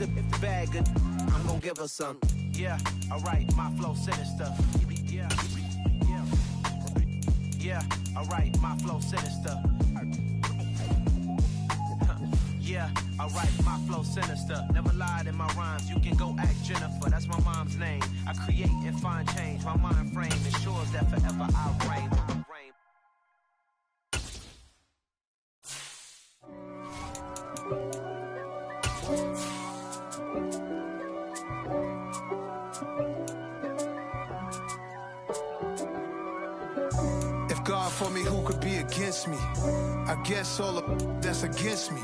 If the bag good, I'm gonna give her some. Yeah, alright, my flow sinister. Yeah, yeah, yeah, alright, my flow sinister. Yeah, alright, my flow sinister. Never lied in my rhymes, you can go ask Jennifer, that's my mom's name. I create and find change, my mind frame ensures that forever I reign. If God for me, who could be against me? I guess all the that's against me.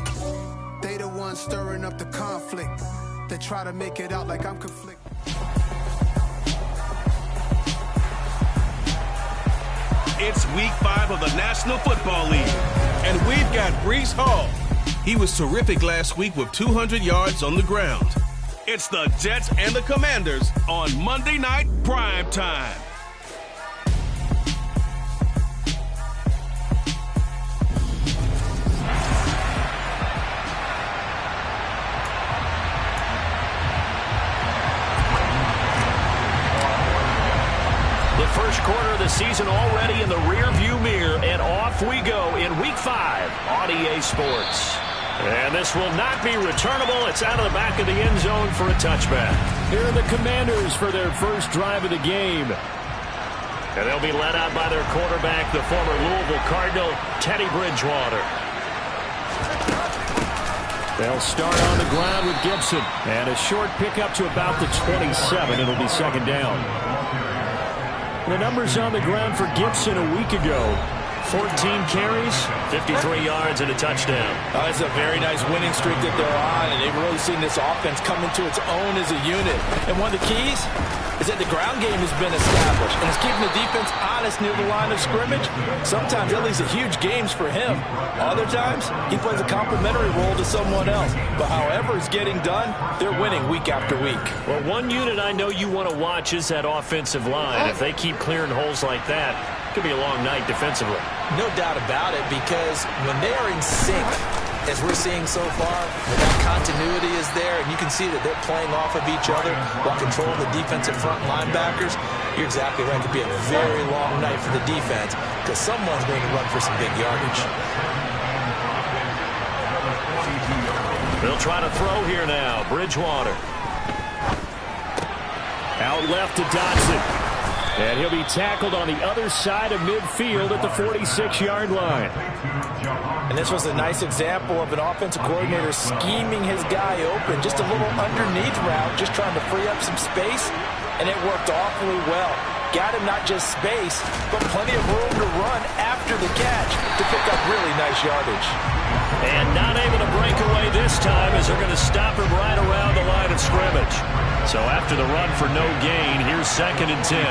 They the ones stirring up the conflict. They try to make it out like I'm conflicted. It's week 5 of the National Football League, and we've got Breece Hall. He was terrific last week with 200 yards on the ground. It's the Jets and the Commanders on Monday Night Prime Time. First quarter of the season already in the rear-view mirror, and off we go in Week 5 on EA Sports. And this will not be returnable. It's out of the back of the end zone for a touchback. Here are the Commanders for their first drive of the game. And they'll be led out by their quarterback, the former Louisville Cardinal, Teddy Bridgewater. They'll start on the ground with Gibson. And a short pickup to about the 27. It'll be second down. The numbers on the ground for Gibson a week ago. 14 carries, 53 yards, and a touchdown. It's a very nice winning streak that they're on, and they've really seen this offense come into its own as a unit. And one of the keys is that the ground game has been established, and it's keeping the defense honest near the line of scrimmage. Sometimes that leads to huge games for him. Other times, he plays a complementary role to someone else. But however it's getting done, they're winning week after week. Well, one unit I know you want to watch is that offensive line. If they keep clearing holes like that, it could be a long night defensively. No doubt about it, because when they are in sync, as we're seeing so far, when that continuity is there, and you can see that they're playing off of each other while controlling the defensive front linebackers, you're exactly right. It could be a very long night for the defense because someone's going to run for some big yardage. They'll try to throw here now. Bridgewater. Out left to Dotson. And he'll be tackled on the other side of midfield at the 46-yard line. And this was a nice example of an offensive coordinator scheming his guy open. Just a little underneath route, just trying to free up some space. And it worked awfully well. Got him not just space, but plenty of room to run after the catch to pick up really nice yardage. And not able to break away this time as they're going to stop him right around the line of scrimmage. So after the run for no gain, here's 2nd and 10.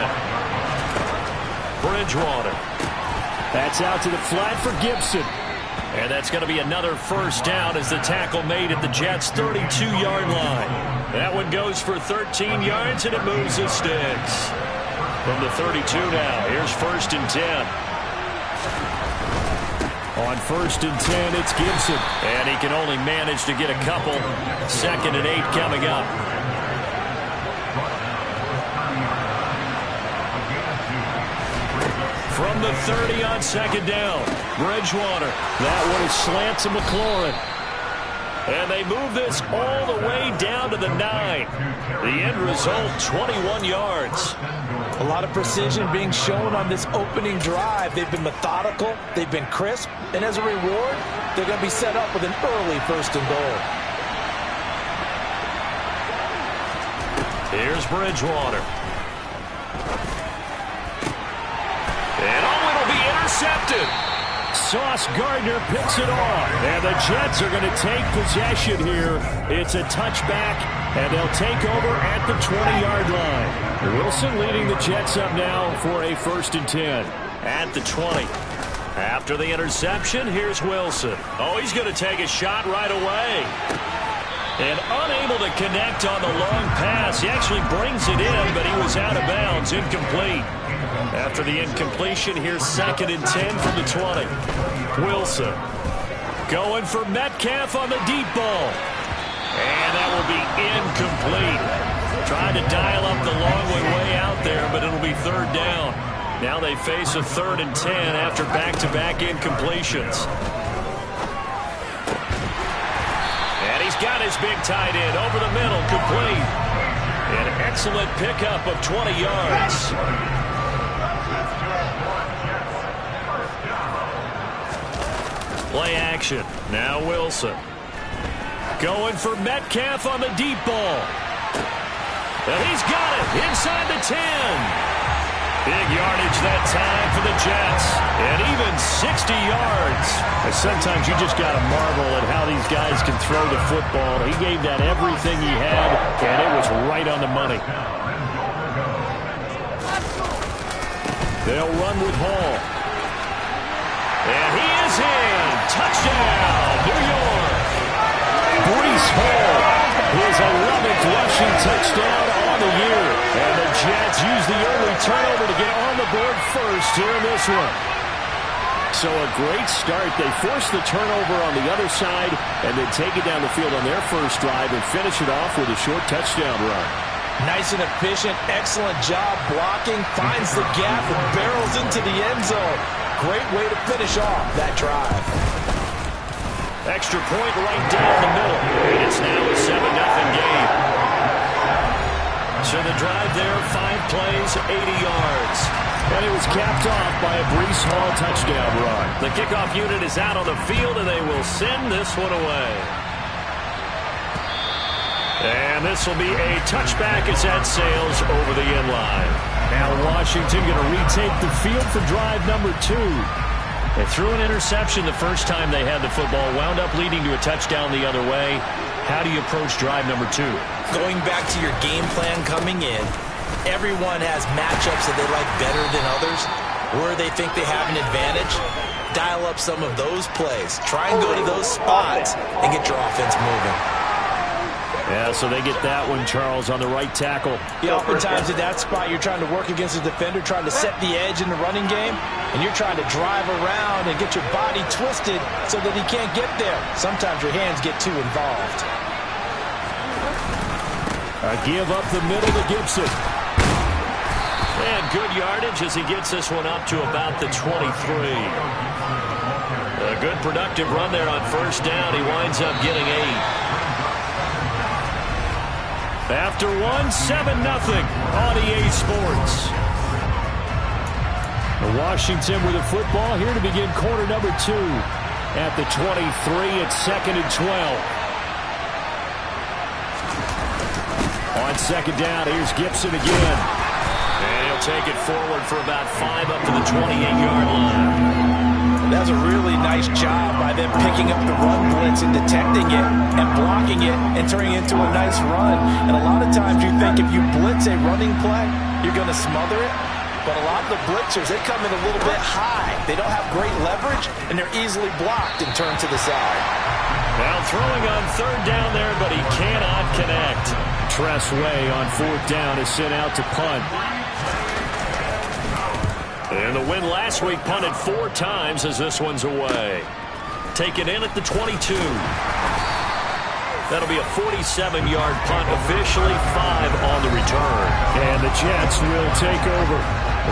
Bridgewater. That's out to the flat for Gibson. And that's going to be another first down as the tackle made at the Jets' 32-yard line. That one goes for 13 yards, and it moves the sticks. From the 32 now, here's 1st and 10. On 1st and 10, it's Gibson. And he can only manage to get a couple. 2nd and 8 coming up. From the 30 on 2nd down, Bridgewater. That one is slant to McLaurin. And they move this all the way down to the 9. The end result, 21 yards. A lot of precision being shown on this opening drive. They've been methodical, they've been crisp, and as a reward, they're going to be set up with an early 1st and goal. Here's Bridgewater. And it'll be intercepted. Sauce Gardner picks it off. And the Jets are going to take possession here. It's a touchback, and they'll take over at the 20-yard line. Wilson leading the Jets up now for a 1st and 10. At the 20. After the interception, here's Wilson. Oh, he's going to take a shot right away. And unable to connect on the long pass. He actually brings it in, but he was out of bounds, incomplete. After the incompletion, here's 2nd and 10 from the 20. Wilson going for Metcalf on the deep ball. And that will be incomplete. Tried to dial up the long way out there, but it'll be third down. Now they face a 3rd and 10 after back-to-back incompletions. And he's got his big tight end over the middle, complete. An excellent pickup of 20 yards. Play action. Now Wilson. Going for Metcalf on the deep ball. And he's got it inside the 10. Big yardage that time for the Jets. And even 60 yards. And sometimes you just got to marvel at how these guys can throw the football. He gave that everything he had, and it was right on the money. They'll run with Hall. And he is in. Touchdown, New York. Breece Hall, his 11th rushing touchdown on the year. And the Jets use the early turnover to get on the board first here in this one. So a great start. They force the turnover on the other side and then take it down the field on their first drive and finish it off with a short touchdown run. Nice and efficient. Excellent job blocking. Finds the gap and barrels into the end zone. Great way to finish off that drive. Extra point right down the middle. It's now a 7-0 game. So the drive there, 5 plays, 80 yards. And it was capped off by a Breece Hall touchdown run. The kickoff unit is out on the field, and they will send this one away. And this will be a touchback as that sails over the end line. Now Washington going to retake the field for drive number 2. They threw an interception the first time they had the football, wound up leading to a touchdown the other way. How do you approach drive number 2? Going back to your game plan coming in, everyone has matchups that they like better than others, where they think they have an advantage. Dial up some of those plays. Try and go to those spots and get your offense moving. Yeah, so they get that one, Charles, on the right tackle. Yeah, oftentimes at that spot, you're trying to work against a defender, trying to set the edge in the running game, and you're trying to drive around and get your body twisted so that he can't get there. Sometimes your hands get too involved. A give up the middle to Gibson. And good yardage as he gets this one up to about the 23. A good productive run there on first down. He winds up getting 8. After 1, 7-0 on EA Sports. Washington with the football here to begin quarter number 2. At the 23, it's 2nd and 12. On second down, here's Gibson again. And he'll take it forward for about 5 up to the 28-yard line. That's a really nice job by them picking up the run blitz and detecting it and blocking it and turning it into a nice run. And a lot of times you think if you blitz a running play, you're going to smother it. But a lot of the blitzers, they come in a little bit high. They don't have great leverage, and they're easily blocked and turned to the side. Now throwing on third down there, but he cannot connect. Tress Way on fourth down is sent out to punt. And the win last week punted 4 times as this one's away. Taken in at the 22. That'll be a 47-yard punt, officially 5 on the return. And the Jets will take over.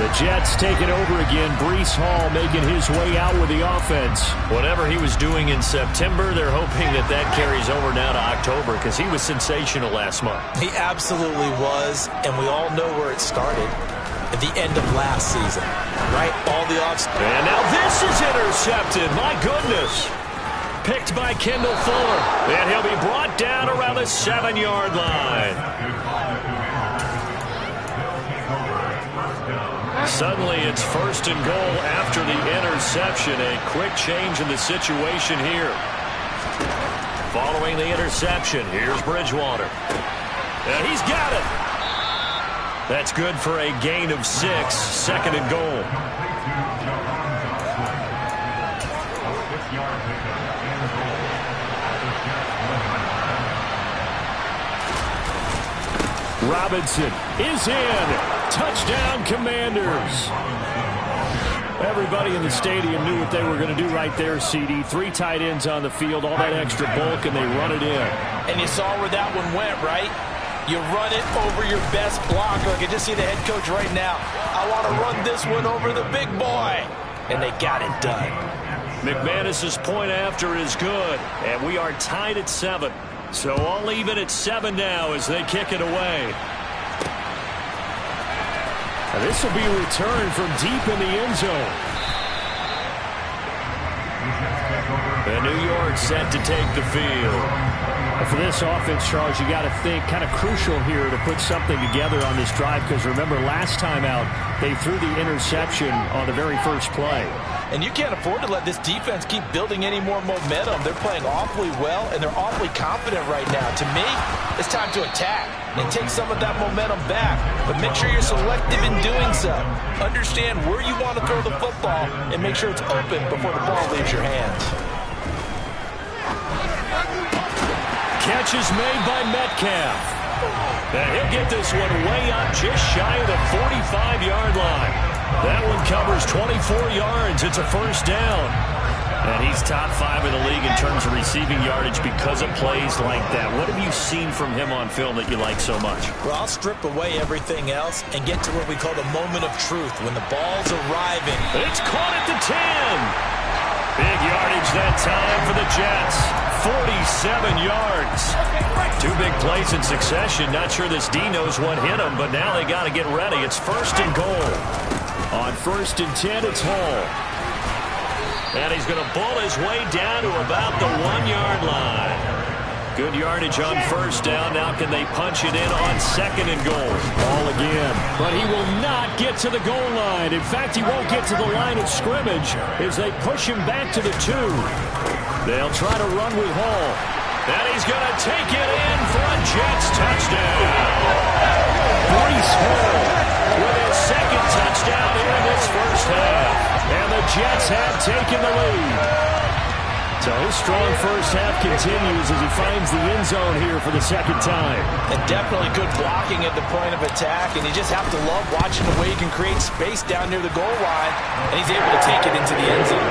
The Jets taking over again. Breece Hall making his way out with the offense. Whatever he was doing in September, they're hoping that that carries over now to October because he was sensational last month. He absolutely was, and we all know where it started. At the end of last season, right? All the offs. And now this is intercepted. My goodness. Picked by Kendall Fuller. And he'll be brought down around the 7-yard line. Suddenly it's 1st and goal after the interception. A quick change in the situation here. Following the interception, here's Bridgewater. And he's got it. That's good for a gain of 6, 2nd and goal. Robinson is in. Touchdown, Commanders. Everybody in the stadium knew what they were going to do right there, CD. 3 tight ends on the field, all that extra bulk, and they run it in. And you saw where that one went, right? You run it over your best blocker. I can just see the head coach right now. I want to run this one over the big boy. And they got it done. McManus's point after is good, and we are tied at 7. So all even at 7 now as they kick it away. And this will be returned from deep in the end zone. And New York set to take the field. And for this offense, Charles, you got to think kind of crucial here to put something together on this drive, because remember last time out they threw the interception on the very first play. And you can't afford to let this defense keep building any more momentum. They're playing awfully well, and they're awfully confident right now. To me, it's time to attack and take some of that momentum back. But make sure you're selective in doing so. Understand where you want to throw the football and make sure it's open before the ball leaves your hands. Catch is made by Metcalf. And he'll get this one way up just shy of the 45-yard line. That one covers 24 yards. It's a first down. And he's top 5 in the league in terms of receiving yardage because of plays like that. What have you seen from him on film that you like so much? Well, I'll strip away everything else and get to what we call the moment of truth, when the ball's arriving. It's caught at the 10. Big yardage that time for the Jets. 47 yards. 2 big plays in succession. Not sure this D knows what hit him, but now they got to get ready. It's 1st and goal. On 1st and 10, it's Hall. And he's going to bull his way down to about the 1-yard line. Good yardage on 1st down. Now can they punch it in on 2nd and goal? Ball again. But he will not get to the goal line. In fact, he won't get to the line of scrimmage as they push him back to the 2. They'll try to run with Hall. And he's going to take it in for a Jets touchdown. Breece Hall with his 2nd touchdown here in this first half. And the Jets have taken the lead. So his strong first half continues as he finds the end zone here for the 2nd time. And definitely good blocking at the point of attack. And you just have to love watching the way he can create space down near the goal line. And he's able to take it into the end zone.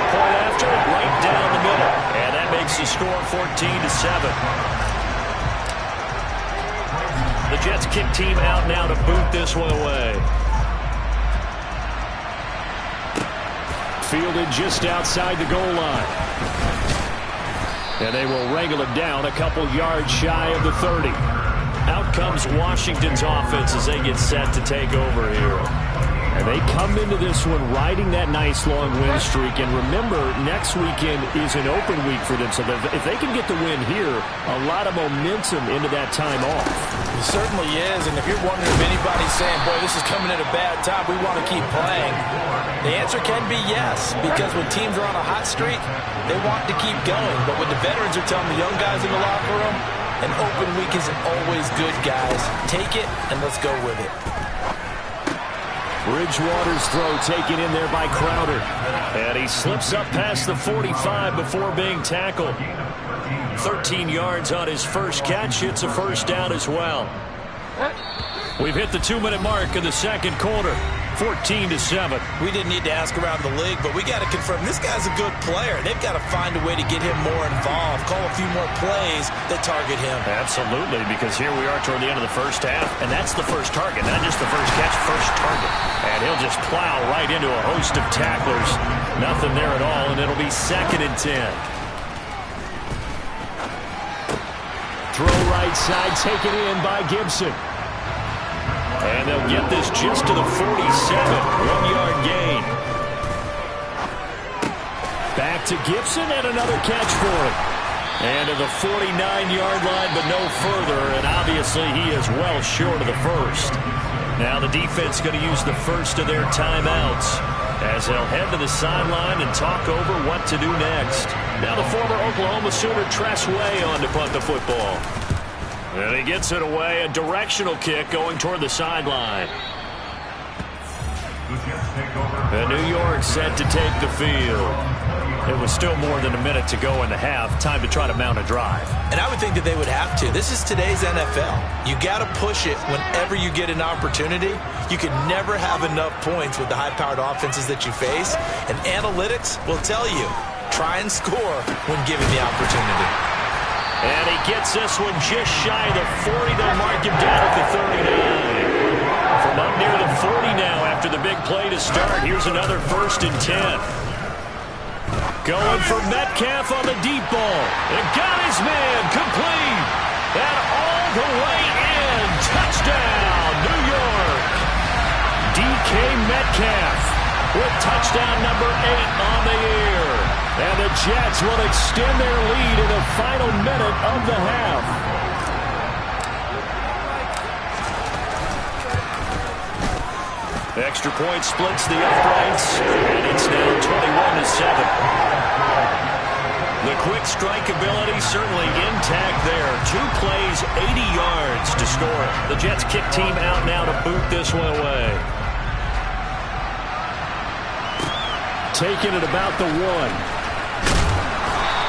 Point after, right down the middle. And that makes the score 14-7. The Jets kick team out now to boot this one away. Fielded just outside the goal line. And they will wrangle it down a couple yards shy of the 30. Out comes Washington's offense as they get set to take over here. And they come into this one riding that nice long win streak. And remember, next weekend is an open week for them. So if they can get the win here, a lot of momentum into that time off. It certainly is. And if you're wondering if anybody's saying, boy, this is coming at a bad time, we want to keep playing, the answer can be yes. Because when teams are on a hot streak, they want to keep going. But when the veterans are telling the young guys in the locker room, an open week isn't always good, guys. Take it and let's go with it. Bridgewater's throw taken in there by Crowder. And he slips up past the 45 before being tackled. 13 yards on his first catch. It's a first down as well. We've hit the 2-minute mark in the 2nd quarter. 14-7. We didn't need to ask around the league, but we got to confirm this guy's a good player. They've got to find a way to get him more involved, call a few more plays that target him. Absolutely, because here we are toward the end of the first half, and that's the first target, not just the first catch, first target. And he'll just plow right into a host of tacklers. Nothing there at all, and it'll be 2nd and 10. Throw right side, taken in by Gibson. And they'll get this just to the 47. 1-yard gain. Back to Gibson and another catch for him. And to the 49-yard line, but no further. And obviously he is well short of the first. Now the defense going to use the first of their timeouts as they'll head to the sideline and talk over what to do next. Now the former Oklahoma Sooner Tress Way on to punt the football. And he gets it away, a directional kick going toward the sideline. And New York set to take the field. It was still more than a minute to go in the half. Time to try to mount a drive. And I would think that they would have to. This is today's NFL. You got to push it whenever you get an opportunity. You can never have enough points with the high-powered offenses that you face. And analytics will tell you, try and score when given the opportunity. And he gets this one just shy of the 40. They'll mark him down at the 39. From up near the 40 now after the big play to start. Here's another 1st and 10. Going for Metcalf on the deep ball. And got his man complete. And all the way in. Touchdown, New York. DK Metcalf with touchdown number 8 on the year. And the Jets will extend their lead in the final minute of the half. Extra point splits the uprights, and it's now 21-7. The quick strike ability certainly intact there. 2 plays, 80 yards to score it. The Jets kick team out now to boot this one away. Taking it about the 1.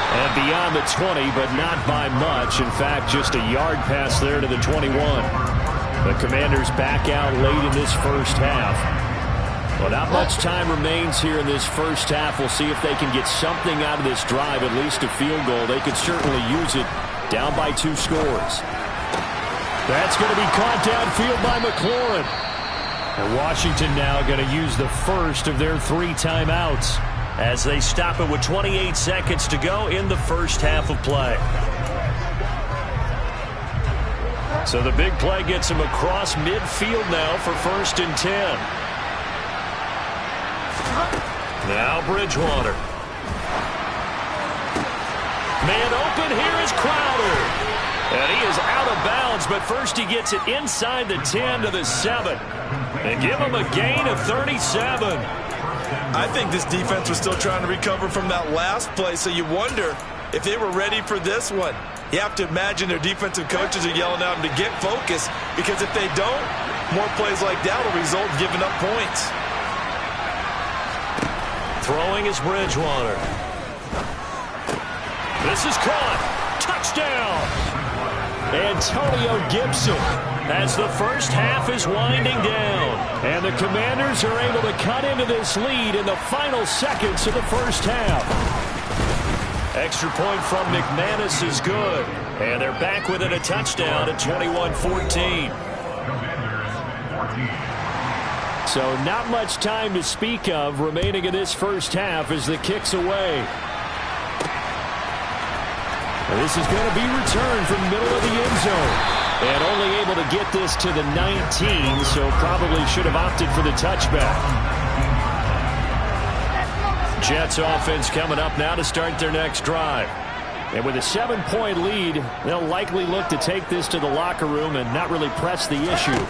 And beyond the 20, but not by much. In fact, just a yard pass there to the 21. The Commanders back out late in this first half. Well, not much time remains here in this first half. We'll see if they can get something out of this drive, at least a field goal. They could certainly use it down by 2 scores. That's going to be caught downfield by McLaurin. And Washington now going to use the first of their 3 timeouts as they stop it with 28 seconds to go in the first half of play. So the big play gets him across midfield now for 1st and 10. Now Bridgewater. Man open, here is Crowder. And he is out of bounds, but first he gets it inside the 10 to the 7. And give him a gain of 37. I think this defense was still trying to recover from that last play, so you wonder if they were ready for this one. You have to imagine their defensive coaches are yelling at them to get focused, because if they don't, more plays like that will result in giving up points. Throwing is Bridgewater. This is caught. Touchdown. Antonio Gibson as the first half is winding down. And the Commanders are able to cut into this lead in the final seconds of the first half. Extra point from McManus is good. And they're back within a touchdown at 21-14. So not much time to speak of remaining in this first half as the kick's away. And this is going to be returned from the middle of the end zone. And only able to get this to the 19, so probably should have opted for the touchback. Jets offense coming up now to start their next drive. And with a 7-point lead, they'll likely look to take this to the locker room and not really press the issue.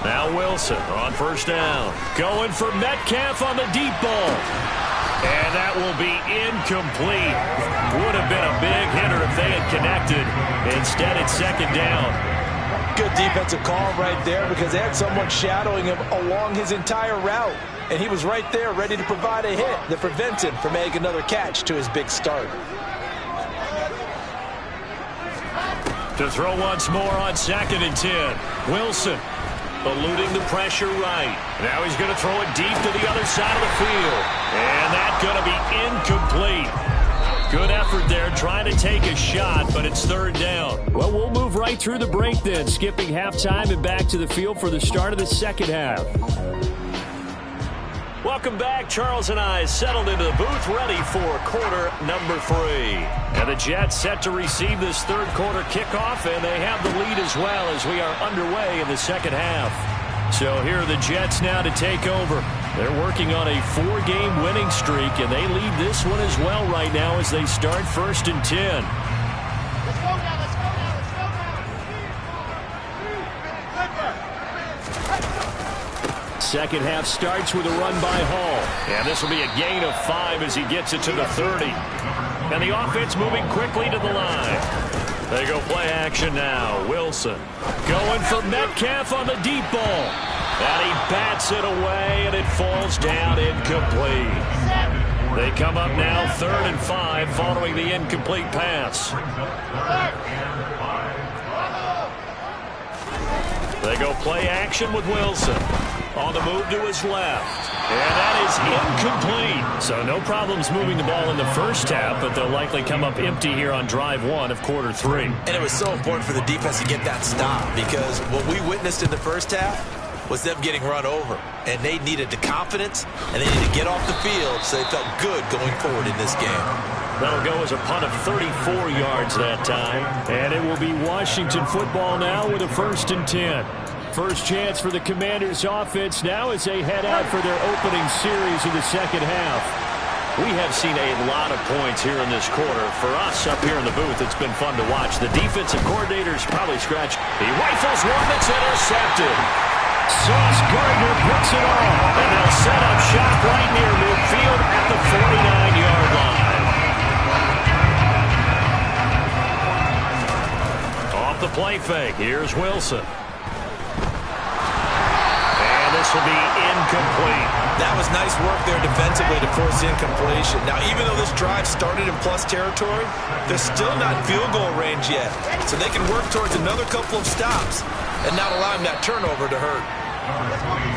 Now Wilson on first down. Going for Metcalf on the deep ball. And that will be incomplete. Would have been a big hitter if they had connected. Instead, it's second down. Good defensive call right there, because they had someone shadowing him along his entire route. And he was right there ready to provide a hit that prevents him from making another catch to his big start. To throw once more on 2nd and 10. Wilson eluding the pressure right. Now he's going to throw it deep to the other side of the field. And that's going to be incomplete. Good effort there trying to take a shot, but it's 3rd down. Well, we'll move right through the break then, skipping halftime and back to the field for the start of the second half. Welcome back. Charles and I settled into the booth, ready for quarter number 3. And the Jets set to receive this 3rd quarter kickoff, and they have the lead as well as we are underway in the second half. So here are the Jets now to take over. They're working on a 4-game winning streak, and they lead this one as well right now as they start 1st and 10. Second half starts with a run by Hall. And this will be a gain of 5 as he gets it to the 30. And the offense moving quickly to the line. They go play action now. Wilson going for Metcalf on the deep ball. And he bats it away, and it falls down incomplete. They come up now 3rd and 5 following the incomplete pass. They go play action with Wilson. On the move to his left. And that is incomplete. So no problems moving the ball in the first half, but they'll likely come up empty here on drive 1 of quarter 3. And it was so important for the defense to get that stop, because what we witnessed in the first half was them getting run over. And they needed the confidence, and they needed to get off the field so they felt good going forward in this game. That'll go as a punt of 34 yards that time. And it will be Washington football now with a 1st and 10. First chance for the Commanders offense now as they head out for their opening series of the second half. We have seen a lot of points here in this quarter. For us up here in the booth, it's been fun to watch. The defensive coordinators probably scratch. He rifles one that's intercepted. Sauce Gardner picks it off, and they'll set up shop right near midfield at the 49-yard line. Off the play fake, here's Wilson. This will be incomplete. That was nice work there defensively to force incompletion. Now, even though this drive started in plus territory, they're still not field goal range yet. So they can work towards another couple of stops and not allowing that turnover to hurt.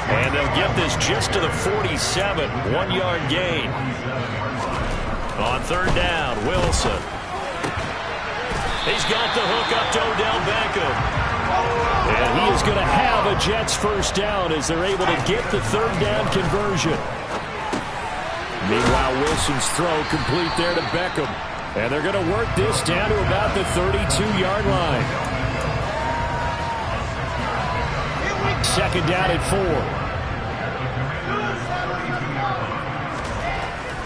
And they'll get this just to the 47, 1-yard gain. On 3rd down, Wilson. He's got the hook up to Odell Beckham. And he is going to have a Jets first down as they're able to get the 3rd down conversion. Meanwhile, Wilson's throw complete there to Beckham. And they're going to work this down to about the 32-yard line. 2nd down at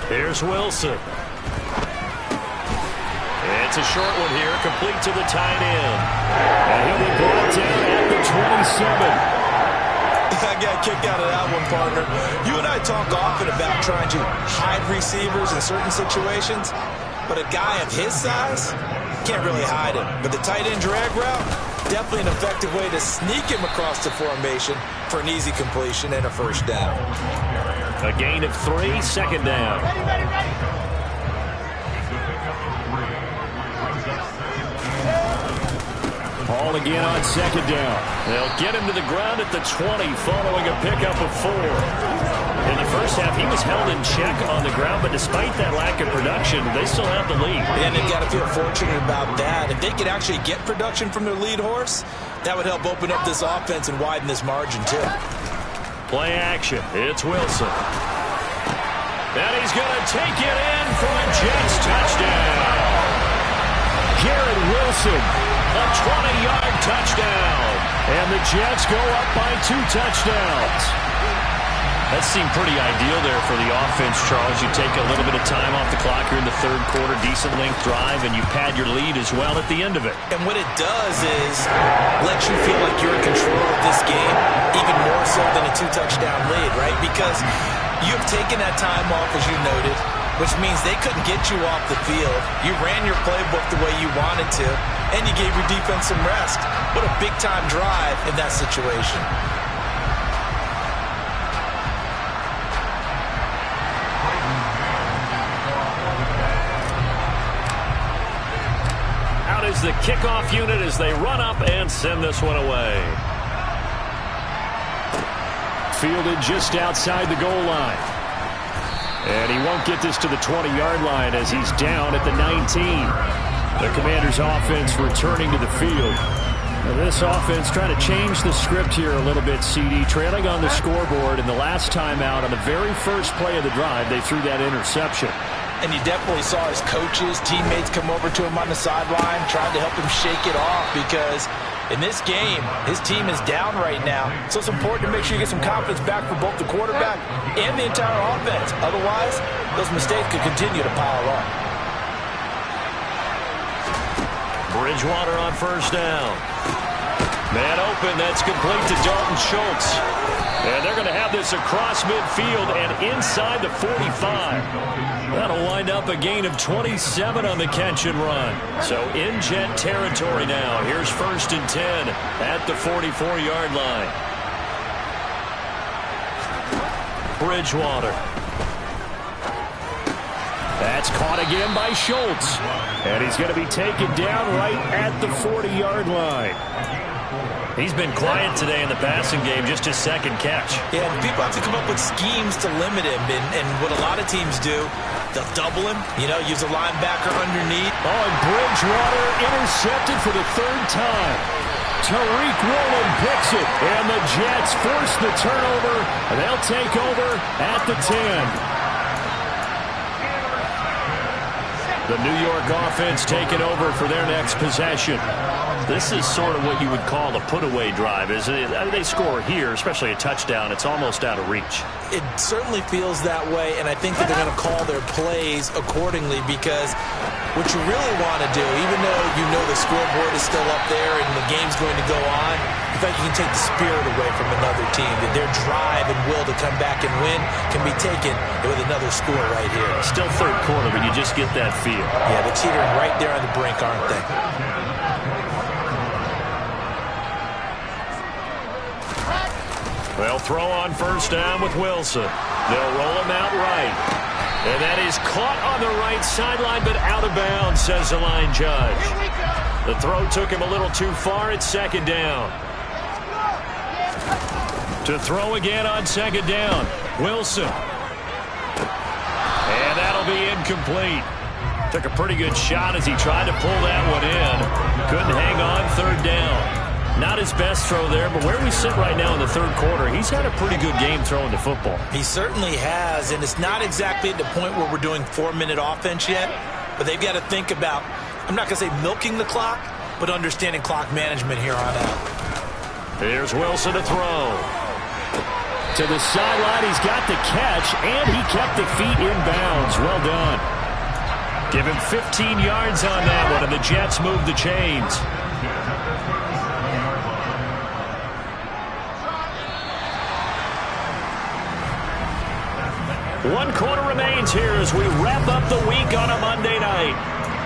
4. Here's Wilson. It's a short one here, complete to the tight end. And he'll be brought down at the 27. I got kicked out of that one, partner. You and I talk often about trying to hide receivers in certain situations, but a guy of his size can't really hide him. But the tight end drag route, definitely an effective way to sneak him across the formation for an easy completion and a first down. A gain of 3, 2nd down. Ball again on 2nd down. They'll get him to the ground at the 20 following a pickup of 4. In the first half, he was held in check on the ground, but despite that lack of production, they still have the lead. And they've got to feel fortunate about that. If they could actually get production from their lead horse, that would help open up this offense and widen this margin too. Play action. It's Wilson. And he's going to take it in for a Jets touchdown. Garrett Wilson. A 20-yard touchdown. And the Jets go up by 2 touchdowns. That seemed pretty ideal there for the offense, Charles. You take a little bit of time off the clock here in the 3rd quarter, decent length drive, and you pad your lead as well at the end of it. And what it does is let you feel like you're in control of this game, even more so than a 2-touchdown lead, right? Because you've taken that time off, as you noted, which means they couldn't get you off the field. You ran your playbook the way you wanted to, and you gave your defense some rest. What a big-time drive in that situation. Out is the kickoff unit as they run up and send this one away. Fielded just outside the goal line. And he won't get this to the 20-yard line as he's down at the 19. The Commanders' offense returning to the field. And this offense trying to change the script here a little bit, CD. Trailing on the scoreboard, and the last time out on the very first play of the drive, they threw that interception. And you definitely saw his coaches, teammates come over to him on the sideline, trying to help him shake it off, because in this game, his team is down right now. So it's important to make sure you get some confidence back for both the quarterback and the entire offense. Otherwise, those mistakes could continue to pile up. Bridgewater on 1st down. Man open, that's complete to Dalton Schultz. And they're going to have this across midfield and inside the 45. That'll wind up a gain of 27 on the catch and run. So in Jet territory now. Here's 1st and 10 at the 44-yard line. Bridgewater. That's caught again by Schultz. And he's going to be taken down right at the 40-yard line. He's been quiet today in the passing game, just his second catch. Yeah, people have to come up with schemes to limit him. And what a lot of teams do, they'll double him, use a linebacker underneath. Oh, and Bridgewater intercepted for the third time. Tariq Woolen picks it, and the Jets force the turnover, and they'll take over at the 10. The New York offense taking over for their next possession. This is sort of what you would call a put-away drive, isn't it? I mean, they score here, especially a touchdown. It's almost out of reach. It certainly feels that way, and I think that they're going to call their plays accordingly, because what you really want to do, even though you know the scoreboard is still up there and the game's going to go on, you feel like you can take the spirit away from another team, that their drive and will to come back and win can be taken with another score right here. Still third quarter, but you just get that feel. Yeah, they're teetering right there on the brink, aren't they? They'll throw on first down with Wilson. They'll roll him out right. And that is caught on the right sideline, but out of bounds, says the line judge. The throw took him a little too far. It's second down. To throw again on second down, Wilson. And that'll be incomplete. Took a pretty good shot as he tried to pull that one in. Couldn't hang on, third down. Not his best throw there, but where we sit right now in the third quarter, he's had a pretty good game throwing the football. He certainly has, and it's not exactly at the point where we're doing 4-minute offense yet, but they've got to think about, I'm not going to say milking the clock, but understanding clock management here on out. Here's Wilson to throw. To the sideline, he's got the catch, and he kept the feet in bounds. Well done. Give him 15 yards on that one, and the Jets move the chains. One quarter remains here as we wrap up the week on a Monday night.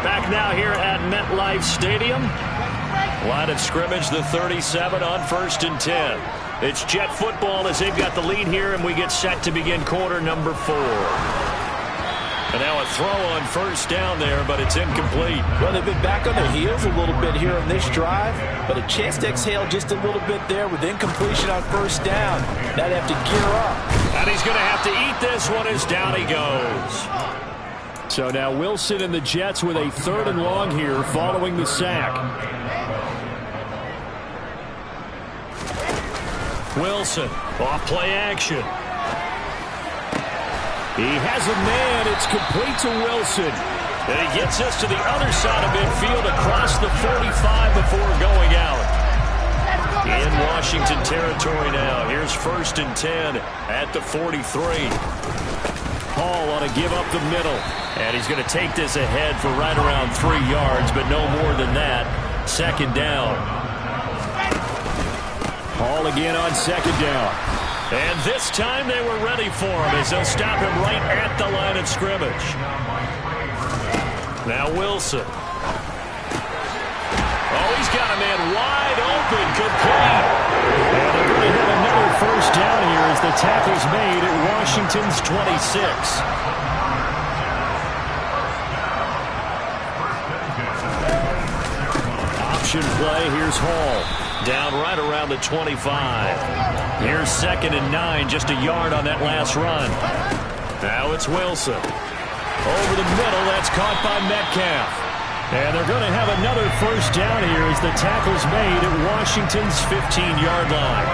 Back now here at MetLife Stadium. Line of scrimmage, the 37 on 1st and 10. It's Jet football as they've got the lead here, and we get set to begin quarter number 4. And now a throw on first down there, but it's incomplete. Well, they've been back on their heels a little bit here on this drive, but a chance to exhale just a little bit there with incompletion on first down. Now they have to gear up. And he's going to have to eat this one as down he goes. So now Wilson and the Jets with a 3rd and long here following the sack. Wilson, off play action. He has a man. It's complete to Wilson. And he gets us to the other side of midfield across the 45 before going out. In Washington territory now. Here's 1st and 10 at the 43. Hall on to give up the middle. And he's going to take this ahead for right around 3 yards, but no more than that. Second down. Hall again on second down. And this time they were ready for him as they'll stop him right at the line of scrimmage. Now Wilson. Oh, he's got a man wide open, complete. And they're going to have another first down here as the tackle's made at Washington's 26. Option play, here's Hall. Down right around the 25. Here's 2nd and 9, just a yard on that last run. Now it's Wilson. Over the middle, that's caught by Metcalf. And they're going to have another first down here as the tackle's made at Washington's 15-yard line.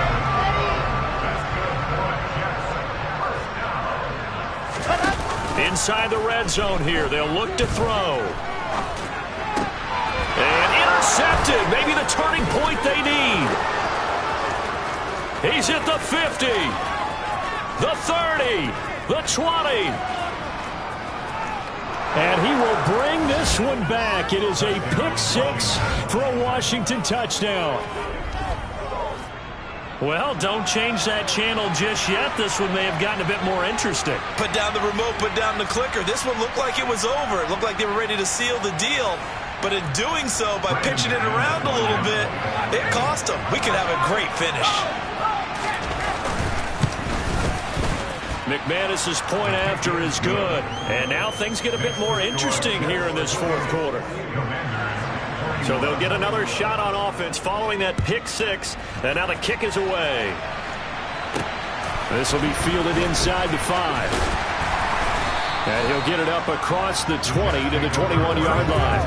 Inside the red zone here, they'll look to throw. And intercepted, maybe the turning point they need. He's at the 50, the 30, the 20. And he will bring this one back. It is a pick-6 for a Washington touchdown. Well, don't change that channel just yet. This one may have gotten a bit more interesting. Put down the remote, put down the clicker. This one looked like it was over. It looked like they were ready to seal the deal. But in doing so, by pitching it around a little bit, it cost them. We could have a great finish. McManus's point after is good. And now things get a bit more interesting here in this fourth quarter. So they'll get another shot on offense following that pick six. And now the kick is away. This will be fielded inside the 5. And he'll get it up across the 20 to the 21-yard line.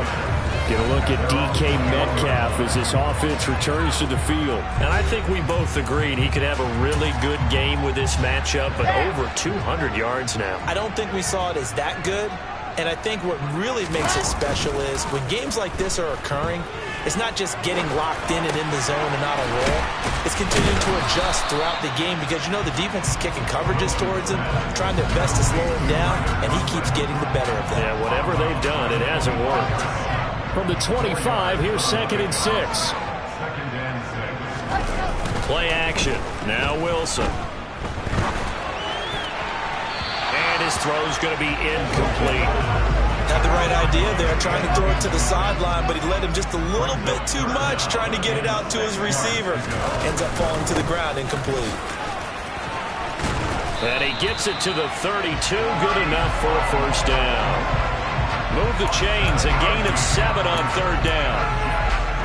Get a look at DK Metcalf as this offense returns to the field. And I think we both agreed he could have a really good game with this matchup, but over 200 yards now. I don't think we saw it as that good. And I think what really makes it special is when games like this are occurring, it's not just getting locked in and in the zone and not a roll. It's continuing to adjust throughout the game because, you know, the defense is kicking coverages towards him, trying their best to slow him down, and he keeps getting the better of them. Yeah, whatever they've done, it hasn't worked. From the 25, here's 2nd and 6. Play action. Now Wilson. And his throw's going to be incomplete. Had the right idea there, trying to throw it to the sideline, but he led him just a little bit too much, trying to get it out to his receiver. Ends up falling to the ground, incomplete. And he gets it to the 32, good enough for a first down. Move the chains, a gain of 7 on 3rd down.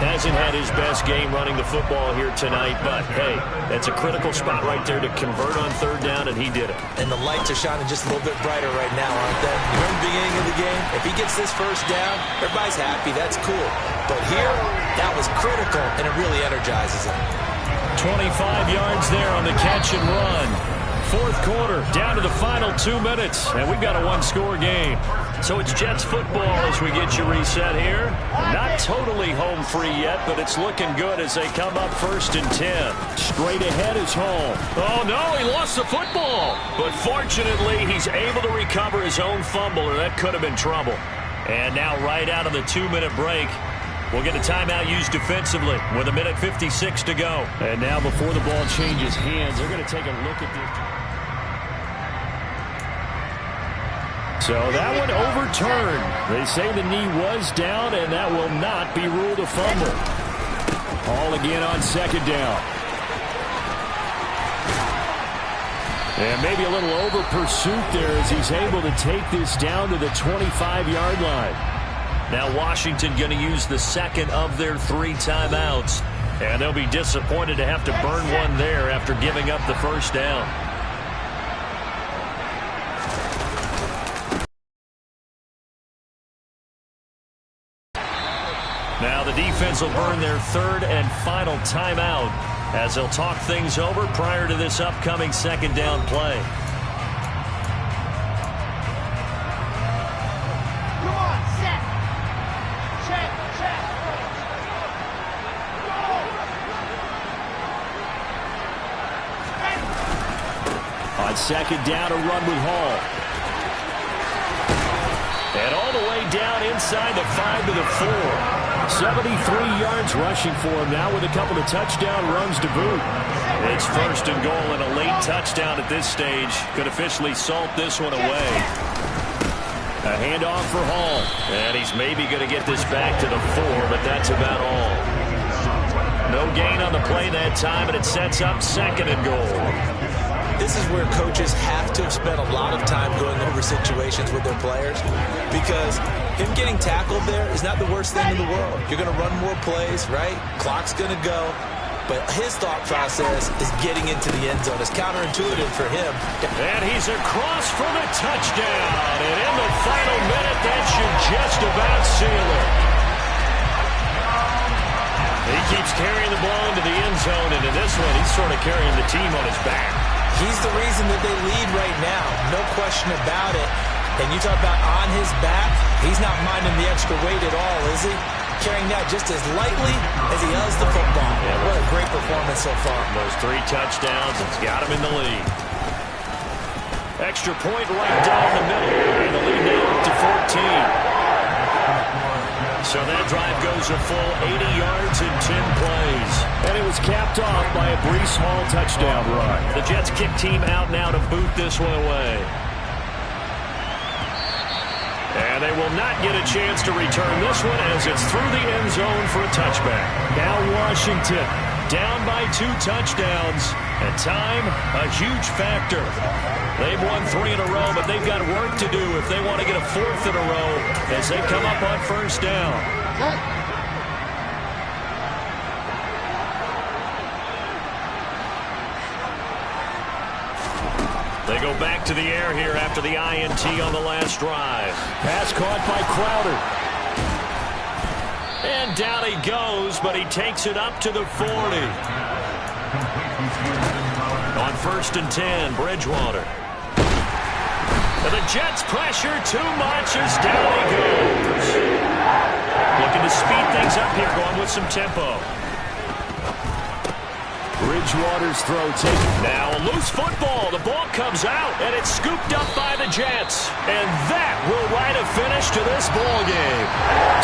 Hasn't had his best game running the football here tonight, but, hey, that's a critical spot right there to convert on 3rd down, and he did it. And the lights are shining just a little bit brighter right now, aren't they? You remember the beginning of the game? If he gets this first down, everybody's happy. That's cool. But here, that was critical, and it really energizes him. 25 yards there on the catch and run. Fourth quarter, down to the final 2 minutes, and we've got a one-score game. So it's Jets football as we get you reset here. Not totally home free yet, but it's looking good as they come up 1st and 10. Straight ahead is Hall. Oh, no, he lost the football. But fortunately, he's able to recover his own fumble, or that could have been trouble. And now right out of the 2-minute break, we'll get a timeout used defensively with 1:56 to go. And now before the ball changes hands, they're going to take a look at this. So that one overturned. They say the knee was down, and that will not be ruled a fumble. All again on 2nd down. And maybe a little over pursuit there as he's able to take this down to the 25-yard line. Now Washington going to use the 2nd of their 3 timeouts. And they'll be disappointed to have to burn one there after giving up the first down. Now the defense will burn their 3rd and final timeout as they'll talk things over prior to this upcoming 2nd down play. Come on, set. Check. On 2nd down, a run with Hall. And all the way down inside the 5 to the 4. 73 yards rushing for him now with a couple of touchdown runs to boot. It's 1st and goal and a late touchdown at this stage. Could officially salt this one away. A handoff for Hall. And he's maybe going to get this back to the 4, but that's about all. No gain on the play that time, and it sets up 2nd and goal. This is where coaches have to have spent a lot of time going over situations with their players because him getting tackled there is not the worst thing in the world. You're going to run more plays, right? Clock's going to go. But his thought process is getting into the end zone. It's counterintuitive for him. And he's across for the touchdown. And in the final minute, that should just about seal it. He keeps carrying the ball into the end zone, and in this one, he's sort of carrying the team on his back. He's the reason that they lead right now. No question about it. And you talk about on his back, he's not minding the extra weight at all, is he? Carrying that just as lightly as he does the football. Yeah, what a great performance so far. Those 3 touchdowns, it's got him in the lead. Extra point right down the middle. And the lead now up to 14. So that drive goes a full 80 yards in 10 plays. And it was capped off by a Breece Hall touchdown run. The Jets kick team out now to boot this one away. And they will not get a chance to return this one as it's through the end zone for a touchback. Now Washington down by 2 touchdowns. And time, a huge factor. They've won 3 in a row, but they've got work to do if they want to get a 4th in a row as they come up on first down. They go back to the air here after the INT on the last drive. Pass caught by Crowder. And down he goes, but he takes it up to the 40. On 1st and 10, Bridgewater. And the Jets pressure too much as down he goes. Looking to speed things up here, going with some tempo. Bridgewater's throw taken. Now a loose football. The ball comes out, and it's scooped up by the Jets. And that will write a finish to this ball game.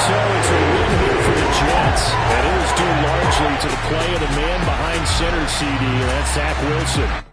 So it's a win here for the Jets. And it is due largely to the play of the man behind center, CD, and that's Zach Wilson.